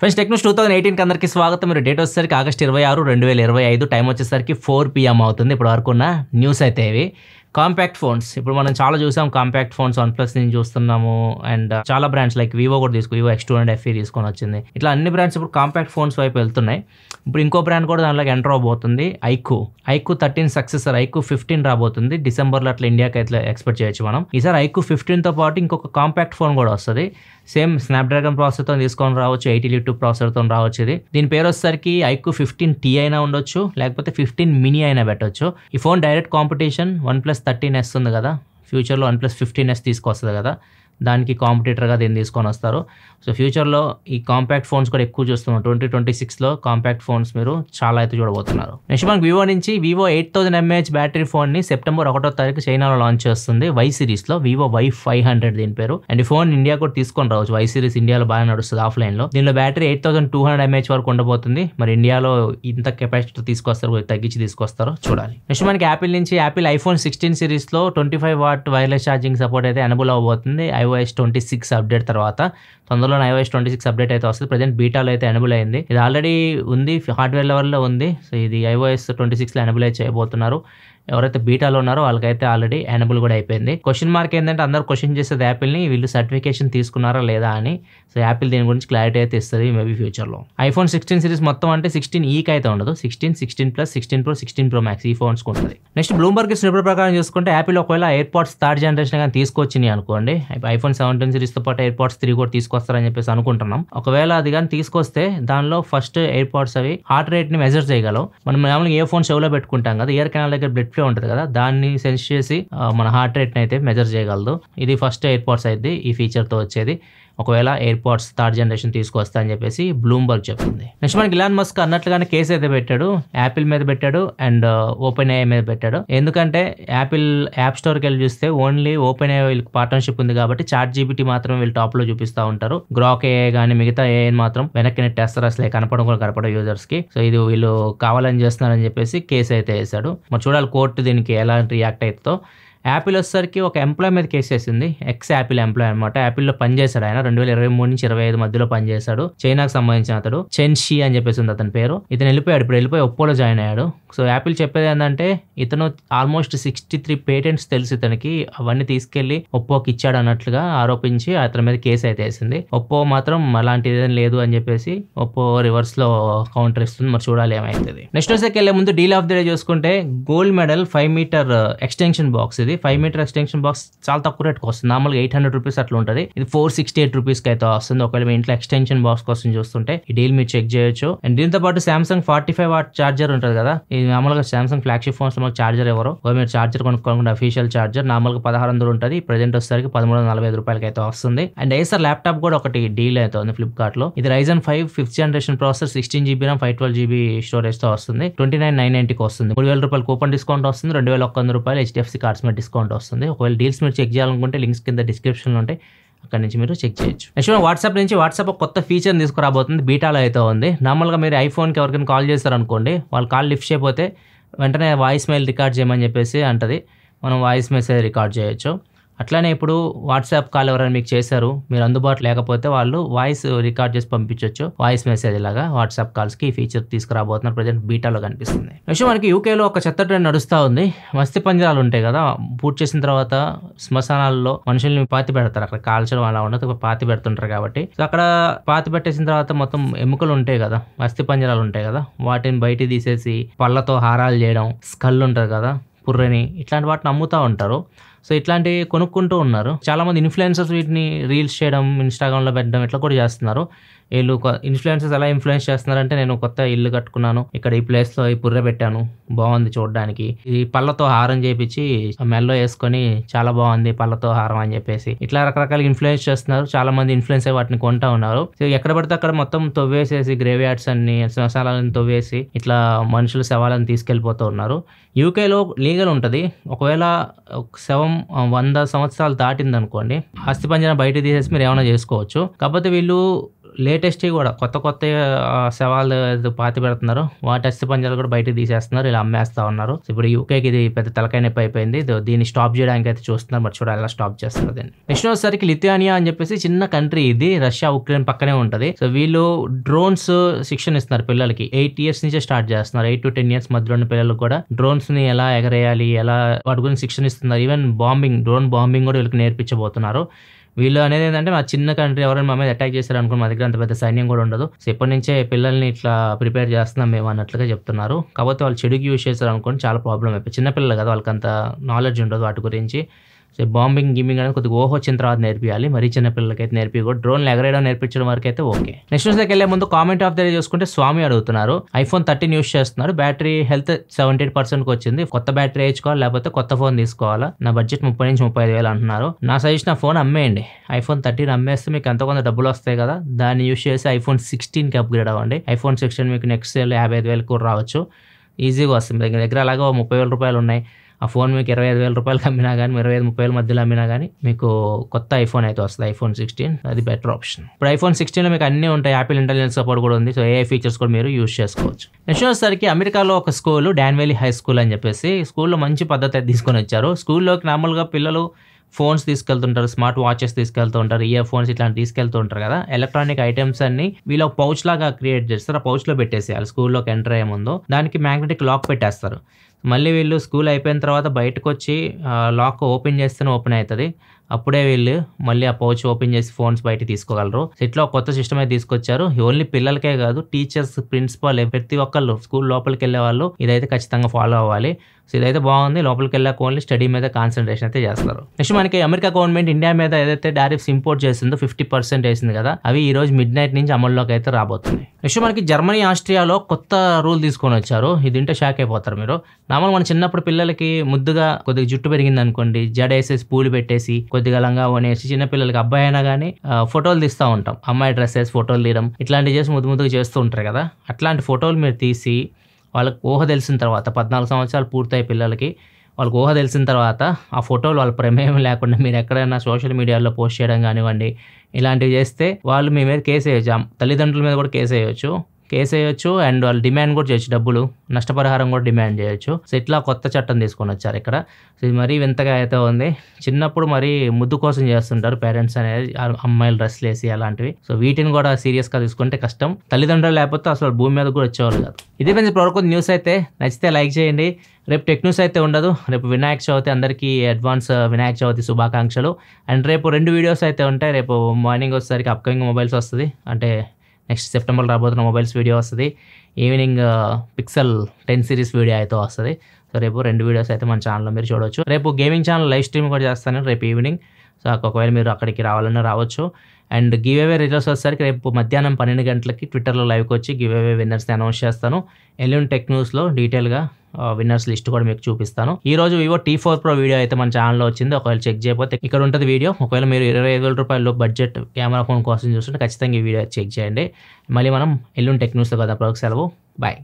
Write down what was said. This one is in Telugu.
ఫ్రెండ్స్ టెక్ న్యూస్ 2018 అందరికీ స్వాగతం. మీరు డేట్ వచ్చేసరికి ఆగస్ట్ 26, 2025, టైం వచ్చేసరికి 4 PM అవుతుంది. ఇప్పుడు వరకు ఉన్న న్యూస్ అయితే ఇవి. కాంపాక్ట్ ఫోన్స్ ఇప్పుడు మనం చాలా చూసాం. కాంపాక్ట్ ఫోన్స్ వన్ప్లస్ నుంచి చూస్తున్నాము అండ్ చాలా బ్రాండ్స్ లైక్ వివో కూడా వివో X200 FE తీసుకొని వచ్చింది. ఇట్లా అన్ని బ్రాండ్స్ ఇప్పుడు కాంపాక్ట్ ఫోన్స్ వైపు వెళ్తున్నాయి. ఇప్పుడు ఇంకో బ్రాండ్ కూడా దాంట్లోకి ఎంటర్ అవబోతుంది. ఐక్యూ 13 సక్సెసర్ ఐక్యూ 15 రాబోతుంది. డిసెంబర్లో అట్లా ఇండియాకి అయితే ఎక్స్పెక్ట్ చేయొచ్చు మనం. ఈసారి ఐక్యూ 15తో పాటు ఇంకొక కాంపాక్ట్ ఫోన్ కూడా వస్తుంది. సేమ్ స్నాప్డ్రాగన్ ప్రాసెసర్తో తీసుకొని రావచ్చు, 80 ప్రాసెసర్తో రావచ్చు. దీని పేరు వచ్చేసరికి ఐక్యూ 15T అయినా ఉండొచ్చు, లేకపోతే 15 మినీ అయినా పెట్టవచ్చు. ఈ phone direct competition OnePlus 13S ఉంది కదా, ఫ్యూచర్లో OnePlus 15S తీసుకొస్తుంది కదా, దానికి కాంపిటీటర్గా దీన్ని తీసుకొని వస్తారు. సో ఫ్యూచర్లో ఈ కాంపాక్ట్ ఫోన్స్ కూడా ఎక్కువ చూస్తున్నాం. 2026లో కాంపాక్ట్ ఫోన్స్ మీరు చాలా అయితే చూడబోతున్నారు. నెక్స్ట్ మనకి వివో నుంచి వివో 8000 mAh బ్యాటరీ ఫోన్ని సెప్టెంబర్ 1వ తారీఖు చైనాలో లాంచ్ చేస్తుంది. వై సిరీస్లో వివో Y500 దీని పేరు. అండ్ ఈ ఫోన్ ఇండియా కూడా తీసుకొని రావచ్చు. వై సిరీస్ ఇండియాలో బాగా నడుస్తుంది ఆఫ్లైన్లో. దీనిలో బ్యాటరీ 8200 mAh వరకు ఉండబోతుంది. మరి ఇండియాలో ఇంత కెపాసిటీ తీసుకొస్తారు, తగ్గించి తీసుకొస్తారో చూడాలి. నెక్స్ట్ మనకి యాపిల్ నుంచి యాపిల్ iPhone 16 సిరీస్లో 25 వాట్ వైర్లెస్ ఛార్జింగ్ సపోర్ట్ అయితే ఎనబుల్ అవబోతుంది. iOS 26 అప్డేట్ తర్వాత తొందరలో iOS 26 అప్డేట్ అయితే వస్తుంది. ప్రజెంట్ బీటాలో అయితే ఎనబుల్ అయింది. ఇది ఆల్రెడీ ఉంది, హార్డ్వేర్ లెవెల్లో ఉంది. సో ఇది iOS 26లో ఎనబుల్ అయితే చేయబోతున్నారు. ఎవరైతే బీటాలో ఉన్నారో వాళ్ళకైతే ఆల్రెడీ ఎనబుల్ కూడా అయిపోయింది. క్వశ్చన్ మార్క్ ఏంటంటే అందరూ క్వశ్చన్ చేసేది యాపిల్ని, వీళ్ళు సర్టిఫికేషన్ తీసుకున్నారా లేదా అని. సో యాపిల్ దీని గురించి క్లారిటీ అయితే ఇస్తుంది మేబీ ఫ్యూచర్లో. iPhone 16 సిరీస్ మొత్తం అంటే 16Eకి అయితే ఉండదు. 16, 16 Plus, 16 Pro, 16 Pro Max ఈ ఫోన్స్ ఉంటుంది. నెక్స్ట్ బ్లూంబర్గ్ స్నిపెట్ ప్రకారం చూసుకుంటే యాపిల్ ఒకవేళ ఎయిర్పాడ్స్ థర్డ్ జనరేషన్ కానీ తీసుకొచ్చినాయి అనుకోండి, iPhone 17 సిరీస్తో పాటు ఎయిర్పాడ్స్ 3 కూడా తీసుకొస్తారని చెప్పేసి అనుకుంటున్నాం. ఒకవేళ అది కానీ తీసుకొస్తే దానిలో ఫస్ట్ ఎయిర్పాడ్స్ అవి హార్ట్ రేట్ని మెజర్ చేయగలవు. మనం మామూలుగా ఏ ఫోన్ చెవులో పెట్టుకుంటాం కదా, ఇయర్ కెనాల్ దగ్గర బ్లడ్ ఫ్లో ఉంటుంది కదా, దాన్ని సెన్స్ చేసి మన హార్ట్ రేట్ని అయితే మెజర్ చేయగలదు. ఇది ఫస్ట్ ఎయిర్పాడ్స్ అయితే ఈ ఫీచర్తో వచ్చేది ఒకవేళ ఎయిర్పాడ్స్ థర్డ్ జనరేషన్ తీసుకొస్తా అని చెప్పేసి బ్లూంబర్గ్ చెప్తుంది. నెక్స్ట్ మనకి ఇలాన్ మస్క్ అన్నట్లుగానే కేసు అయితే పెట్టాడు. యాపిల్ మీద పెట్టాడు అండ్ ఓపెన్ AI మీద పెట్టాడు. ఎందుకంటే యాపిల్ యాప్ స్టోర్కి వెళ్ళి చూస్తే ఓన్లీ ఓపెన్ AI వీళ్ళకి పార్ట్నర్షిప్ ఉంది కాబట్టి ChatGPT మాత్రం వీళ్ళు టాప్ లో చూపిస్తూ ఉంటారు. గ్రాక్ AI కానీ మిగతా AI మాత్రం వెనక్కి నెట్టేస్తారు, అసలు కనపడం కూడా కనపడవు యూజర్స్ కి. సో ఇది వీళ్ళు కావాలని చేస్తున్నారని చెప్పేసి కేసు అయితే వేశాడు. మరి చూడాలి కోర్టు దీనికి ఎలా రియాక్ట్ అవుతుందో. యాపిల్ వచ్చేసరికి ఒక ఎంప్లాయ్ మీద కేసు వేసింది. ఎక్స్ యాపిల్ ఎంప్లాయ్ అనమాట. యాపిల్లో పనిచేశాడు ఆయన 2023 నుంచి 2025 మధ్యలో పనిచేశాడు. చైనాకు సంబంధించిన అతడు చెన్ షీ అని చెప్పేసి ఉంది అతని పేరు. ఇతను వెళ్ళిపోయాడు, ఇప్పుడు వెళ్ళిపోయి ఒప్పోలో జాయిన్ అయ్యాడు. సో యాపిల్ చెప్పేది ఏంటంటే ఇతను ఆల్మోస్ట్ 63 పేటెంట్స్ తెలుసు ఇతనికి, అవన్నీ తీసుకెళ్లి ఒప్పోకి ఇచ్చాడు అన్నట్లుగా ఆరోపించి అతని మీద కేసు అయితే వేసింది. ఒప్పో మాత్రం అలాంటిది ఏం లేదు అని చెప్పేసి ఒప్పో రివర్స్ లో కౌంటర్ ఇస్తుంది. మరి చూడాలి ఏమైతుంది. నెక్స్ట్ వచ్చేకి వెళ్ళే ముందు డీల్ ఆఫ్ ది డే చూసుకుంటే gold medal 5 metre extension box. ఇది 5 మీటర్ ఎక్స్టెన్షన్ బాక్స్ చాలా తక్కువ రేట్కి వస్తుంది. మామూలుగా 800 రూపీస్ అట్లా ఉంటుంది. ఇది 468 రూపీస్కి అయితే వస్తుంది. ఒకవేళ మీ ఇంట్లో ఎక్స్టెన్షన్ బాక్స్ కోసం చూస్తుంటే ఈ డీల్ మీరు చెక్ చేయొచ్చు. అండ్ దీంతో పాటు సామ్సంగ్ 45 వాట్ చార్జర్ ఉంటుంది కదా, ఇది మామూలుగా సామ్సంగ్ ఫ్లాగ్షిప్ ఫోన్స్ లో మనకు చార్జర్ ఎవరు మీరు చార్జర్ కొనుక్కోకుండా అఫీషియల్ చార్జర్ నార్మల్గా 1600 ఉంటుంది. ప్రెజెంట్ వచ్చేసరికి 1345 రూపాయలకి అయితే వస్తుంది. అండ్ ఏసర్ ల్యాప్టాప్ కూడా ఒకటి డీల్ అయితే ఉంది ఫ్లిప్కార్ట్ లో. ఇది Ryzen 5 5th generation processor, 16GB RAM, 512GB storage తో వస్తుంది. 29,990కి వస్తుంది. 3000 రూపాయలు కూపన్ డిస్కౌంట్ వస్తుంది. 2100 రూపాయలు HDFC కార్డ్స్ మీద డిస్కౌంట్ వస్తుంది. ఒకవేళ డీల్స్ మీరు చెక్ చేయాలనుకుంటే లింక్స్ కింద డిస్క్రిప్షన్ లో ఉంటాయి, అక్కడ నుంచి మీరు చెక్ చేయొచ్చు. నెక్స్ట్ వాట్సాప్ నుంచి వాట్సాప్ ఒక కొత్త ఫీచర్ తీసుకురాబోతుంది. బీటాలో అయితే ఉంది. నార్మల్గా మీరు ఐఫోన్కి ఎవరికైనా కాల్ చేస్తారనుకోండి, వాళ్ళు కాల్ లిఫ్ట్ చేయకపోతే వెంటనే వాయిస్ మెయిల్ రికార్డ్ చేయమని చెప్పేసి అంటది. మనం వాయిస్ మెసేజ్ రికార్డ్ చేయొచ్చు. అట్లానే ఇప్పుడు వాట్సాప్ కాల్ ఎవరైనా మీకు చేశారు, మీరు అందుబాటులో లేకపోతే వాళ్ళు వాయిస్ రికార్డ్ చేసి పంపించవచ్చు. వాయిస్ మెసేజ్ లాగా వాట్సాప్ కాల్స్కి ఈ ఫీచర్ తీసుకురాబోతున్నారు. ప్రజెంట్ బీటాలో కనిపిస్తుంది. నెక్స్ట్ మనకి యూకేలో ఒక చెత్త ట్రెండ్ నడుస్తూ ఉంది. మస్తి పంజరాలు ఉంటాయి కదా, పూర్తి చేసిన తర్వాత శ్మశానాల్లో మనుషుల్ని పాతి పెడతారు. అక్కడ కాల్చడం అలా ఉండదు, పాతి పెడుతుంటారు కాబట్టి. సో అక్కడ పాతి పెట్టేసిన తర్వాత మొత్తం ఎముకలు ఉంటాయి కదా, మస్తి పంజరాలు ఉంటాయి కదా, వాటిని బయట తీసేసి పళ్ళతో హారాలు చేయడం, స్కల్ ఉంటుంది కదా, పుర్రెని, ఇట్లాంటి వాటిని అమ్ముతూ ఉంటారు. సో ఇట్లాంటివి కొనుక్కుంటూ ఉన్నారు. చాలా మంది ఇన్ఫ్లుయెన్సర్స్ వీటిని రీల్స్ చేయడం, ఇన్స్టాగ్రామ్లో పెట్టడం ఇట్లా కూడా చేస్తున్నారు. వీళ్ళు ఇన్ఫ్లుయెన్సర్స్ ఎలా ఇన్ఫ్లుయెన్స్ చేస్తున్నారంటే, నేను కొత్త ఇల్లు కట్టుకున్నాను, ఇక్కడ ఈ ప్లేస్లో ఈ పుర్రె పెట్టాను, బాగుంది చూడడానికి, ఈ పళ్ళతో హారం చేపించి మెల్లో వేసుకొని చాలా బాగుంది పళ్ళతో హారం అని చెప్పేసి ఇట్లా రకరకాల ఇన్ఫ్లుయెన్స్ చేస్తున్నారు. చాలా మంది ఇన్ఫ్లుయెన్స్ అయ్యి వాటిని కొంటా ఉన్నారు. సో ఎక్కడ పడితే అక్కడ మొత్తం తవ్వేసేసి గ్రేవ్ యార్డ్స్ అన్ని శ్మశానాలను తవ్వేసి ఇట్లా మనుషుల శవాలను తీసుకెళ్ళిపోతూ ఉన్నారు. యూకేలో లీగల్ ఉంటుంది. ఒకవేళ శవం 100 సంవత్సరాలు దాటింది అనుకోండి, అస్థిపంజరం బయట తీసేసి మీరు ఏమైనా చేసుకోవచ్చు. కాకపోతే వీళ్ళు లేటెస్ట్ కూడా కొత్త శవాలు పాతి పెడుతున్నారు. వాటి అస్థిపంజరాలు కూడా బయటకు తీసేస్తున్నారు, ఇలా అమ్మేస్తా ఉన్నారు. ఇప్పుడు యూకేకి ఇది పెద్ద తలకాయ నొప్పి అయిపోయింది. దీన్ని స్టాప్ చేయడానికి అయితే చూస్తున్నారు, మరి చూడాలి ఎలా స్టాప్ చేస్తారు. దీన్ని నెక్స్ట్ వచ్చేసరికి లిథుయానియా అని చెప్పేసి చిన్న కంట్రీ, ఇది రష్యా ఉక్రెయిన్ పక్కనే ఉంటుంది. సో వీళ్ళు డ్రోన్స్ శిక్షణ ఇస్తున్నారు పిల్లలకి. 8 years నుంచే స్టార్ట్ చేస్తున్నారు. 8 to 10 years మధ్యలో ఉన్న పిల్లలకు కూడా డ్రోన్స్ ని ఎలా ఎగరేయాలి, ఎలా వాటి గురించి శిక్షణ ఇస్తున్నారు. ఈవెన్ డ్రోన్ బాంబింగ్ కూడా వీళ్ళకి నేర్పించబోతున్నారు. వీళ్ళు అనేది ఏంటంటే మా చిన్న కంట్రీ ఎవరైనా మా మీద అటాక్ చేశారు అనుకో, మా దగ్గర అంత పెద్ద సైన్యం కూడా ఉండదు. సో ఇప్పటి నుంచే పిల్లల్ని ఇట్లా ప్రిపేర్ చేస్తున్నాం మేము అన్నట్లుగా చెప్తున్నారు. కాకపోతే వాళ్ళు చెడుకి యూజ్ చేశారు అనుకోండి చాలా ప్రాబ్లం అయిపోయి. చిన్నపిల్లలు కదా, వాళ్ళకి అంత నాలెడ్జ్ ఉండదు వాటి గురించి. సో గిమ్మింగ్ అనేది కొద్దిగా ఓహో వచ్చిన తర్వాత నేర్పియాలి, మరీ చిన్న పిల్లలకైతే నేర్పించకూడదు. డ్రోన్లు ఎగరేయడం నేర్పించడం వరకు అయితే ఓకే. నెక్స్ట్ న్యూస్లోకి వెళ్ళే ముందు కామెంట్ ఆఫ్ ద డే చూసుకుంటే స్వామి అడుగుతున్నారు. iPhone 13 యూస్ చేస్తున్నారు, బ్యాటరీ హెల్త్ 78%కి వచ్చింది. కొత్త బ్యాటరీ వేయించుకోవాలి లేకపోతే కొత్త ఫోన్ తీసుకోవాలా, నా బడ్జెట్ 30 నుంచి 35,000 అంటున్నారు. నా సజెషన్ ఆ ఫోన్ అమ్మేయండి. iPhone 13 అమ్మేస్తే మీకు ఎంతో కొంత డబ్బులు వస్తాయి కదా, దాన్ని యూస్ చేసి iPhone 16కి అప్గ్రేడ్ అవ్వండి. iPhone 16 మీకు నెక్స్ట్ ఇయర్ 55,000 కూడా రావచ్చు, ఈజీగా వస్తుంది. మీ దగ్గర అలాగే 30,000 రూపాయలు ఉన్నాయి. ఆ ఫోన్ మీకు 25,000 రూపాయలకి అమ్మినా కానీ, 25,000-30,000 మధ్యలో అమ్మినా కానీ మీకు కొత్త ఐఫోన్ అయితే వస్తుంది. iPhone 16 అది బెటర్ ఆప్షన్. ఇప్పుడు iPhone 16లో మీకు అన్నీ ఉంటాయి, యాపిల్ ఇంటెలిజెన్స్ సపోర్ట్ కూడా ఉంది. సో AI ఫీచర్స్ కూడా మీరు యూస్ చేసుకోవచ్చు. నెక్స్ట్ వచ్చేసరికి అమెరికాలో ఒక school, Don Valley High School అని చెప్పేసి, స్కూల్లో మంచి పద్ధతి తీసుకొని వచ్చారు. స్కూల్లోకి నార్మల్గా పిల్లలు ఫోన్స్ తీసుకెళ్తుంటారు, స్మార్ట్ వాచెస్ తీసుకెళ్తూ ఉంటారు, ఇయర్ ఫోన్స్ ఇట్లాంటి తీసుకెళ్తూ ఉంటారు కదా. ఎలక్ట్రానిక్ ఐటమ్స్ అన్ని వీళ్ళు ఒక పౌచ్ లాగా క్రియేట్ చేస్తారు. ఆ పౌచ్లో పెట్టేసేయాలి. స్కూల్లోకి ఎంటర్ అయ్యే ముందు దానికి మ్యాగ్నెటిక్ లాక్ పెట్టేస్తారు. మళ్ళీ వీళ్ళు స్కూల్ అయిపోయిన తర్వాత బయటకు వచ్చి లాక్ ఓపెన్ చేస్తేనే ఓపెన్ అవుతుంది. అప్పుడే వీళ్ళు మళ్ళీ ఆ పౌచ్ ఓపెన్ చేసి ఫోన్స్ బయట తీసుకోగలరు. ఇట్లా కొత్త సిస్టమ్ అయితే తీసుకొచ్చారు. ఓన్లీ పిల్లలకే కాదు, టీచర్స్, ప్రిన్సిపాల్, ప్రతి ఒక్కళ్ళు స్కూల్ లోపలికి వెళ్ళే వాళ్ళు ఇదైతే ఖచ్చితంగా ఫాలో అవ్వాలి. సో ఇదైతే బాగుంది. లోపలికి వెళ్ళాక ఓన్లీ స్టడీ మీద కాన్సన్ట్రేషన్ అయితే చేస్తారు. నెక్స్ట్ మనకి అమెరికా గవర్నమెంట్ ఇండియా మీద ఏదైతే టారిఫ్స్ ఇంపోర్ట్ చేసిందో 50% వేసింది కదా, అవి ఈ రోజు మిడ్-నైట్ నుంచి అమల్లోకి అయితే రాబోతుంది. నెక్స్ట్ మనకి జర్మనీ, ఆస్ట్రియాలో కొత్త రూల్ తీసుకొని వచ్చారు. ఇది ఇంటే షాక్ అయిపోతారు మీరు. నార్మల్ మన చిన్నప్పుడు పిల్లలకి ముద్దుగా కొద్దిగా జుట్టు పెరిగింది అనుకోండి, జడేసేసి పూలు పెట్టేసి కొద్దిగా లంగా అనేసి చిన్నపిల్లలకి అబ్బాయి అయినా కానీ ఫోటోలు తీస్తూ ఉంటాం. అమ్మాయి డ్రెస్ వేసి ఫోటోలు తీయడం ఇట్లాంటివి చేసి ముద్దుగా చేస్తూ ఉంటారు కదా. అట్లాంటి ఫోటోలు మీరు తీసి వాళ్ళకి ఊహ తెలిసిన తర్వాత, 14 సంవత్సరాలు పూర్తయి పిల్లలకి వాళ్ళకి ఊహ తెలిసిన తర్వాత ఆ ఫోటోలు వాళ్ళ ప్రమేయం లేకుండా మీరు ఎక్కడైనా సోషల్ మీడియాలో పోస్ట్ చేయడం కానివ్వండి, ఇలాంటివి చేస్తే వాళ్ళు మీ మీద కేసు వేయచ్చు. తల్లిదండ్రుల మీద కూడా కేసు వేయచ్చు అండ్ వాళ్ళు డిమాండ్ కూడా చేయొచ్చు, డబ్బులు నష్టపరిహారం కూడా డిమాండ్ చేయొచ్చు. సో ఇట్లా కొత్త చట్టం తీసుకొని వచ్చారు ఇక్కడ. సో ఇది మరీ వింతగా అయితే ఉంది. చిన్నప్పుడు మరీ ముద్దు కోసం చేస్తుంటారు పేరెంట్స్ అనేది, అమ్మాయిలు డ్రెస్లు వేసి అలాంటివి. సో వీటిని కూడా సీరియస్గా తీసుకుంటే కష్టం. తల్లిదండ్రులు లేకపోతే అసలు భూమి మీద కూడా వచ్చేవాళ్ళు కాదు. ఇదే ఫ్రెండ్స్ ఇప్పటివరకు న్యూస్ అయితే. నచ్చితే లైక్ చేయండి. రేపు టెక్ న్యూస్ అయితే ఉండదు. రేపు వినాయక చవితి, అందరికీ అడ్వాన్స్ వినాయక చవితి శుభాకాంక్షలు. అండ్ రేపు 2 వీడియోస్ అయితే ఉంటాయి. రేపు మార్నింగ్ వచ్చేసరికి అప్కమింగ్ మొబైల్స్ వస్తుంది, అంటే నెక్స్ట్ సెప్టెంబర్లో రాబోతున్న మొబైల్స్ వీడియో వస్తుంది. ఈవినింగ్ పిక్సెల్ 10 సిరీస్ వీడియో అయితే వస్తుంది. సో రేపు 2 వీడియోస్ అయితే మన ఛానల్లో మీరు చూడవచ్చు. రేపు గేమింగ్ ఛానల్ లైవ్ స్ట్రీమ్ కూడా చేస్తాను రేపు ఈవినింగ్. సో ఒకవేళ మీరు అక్కడికి రావాలన్నా రావచ్చు. అండ్ గివ్ అవే రిజల్ట్స్ వచ్చేసరికి రేపు మధ్యాహ్నం 12 గంటలకి ట్విట్టర్లో లైవ్కి వచ్చి గివ్ అవే విన్నర్స్ని అనౌన్స్ చేస్తాను. ఎల్లుండి టెక్ న్యూస్లో డీటెయిల్గా విన్నర్స్ లిస్ట్ కూడా మీకు చూపిస్తాను. ఈ రోజు వివో T4 Pro వీడియో అయితే మన ఛానల్లో వచ్చింది. ఒకవేళ చెక్ చేయకపోతే ఇక్కడ ఉంటుంది వీడియో. ఒకవేళ మీరు 25,000 రూపాయలు బడ్జెట్ కెమెరా ఫోన్ కోసం చూస్తుంటే ఖచ్చితంగా ఈ వీడియో చెక్ చేయండి. మళ్ళీ మనం ఎల్లుండి టెక్ న్యూస్లో కదా, సెలవు, బాయ్.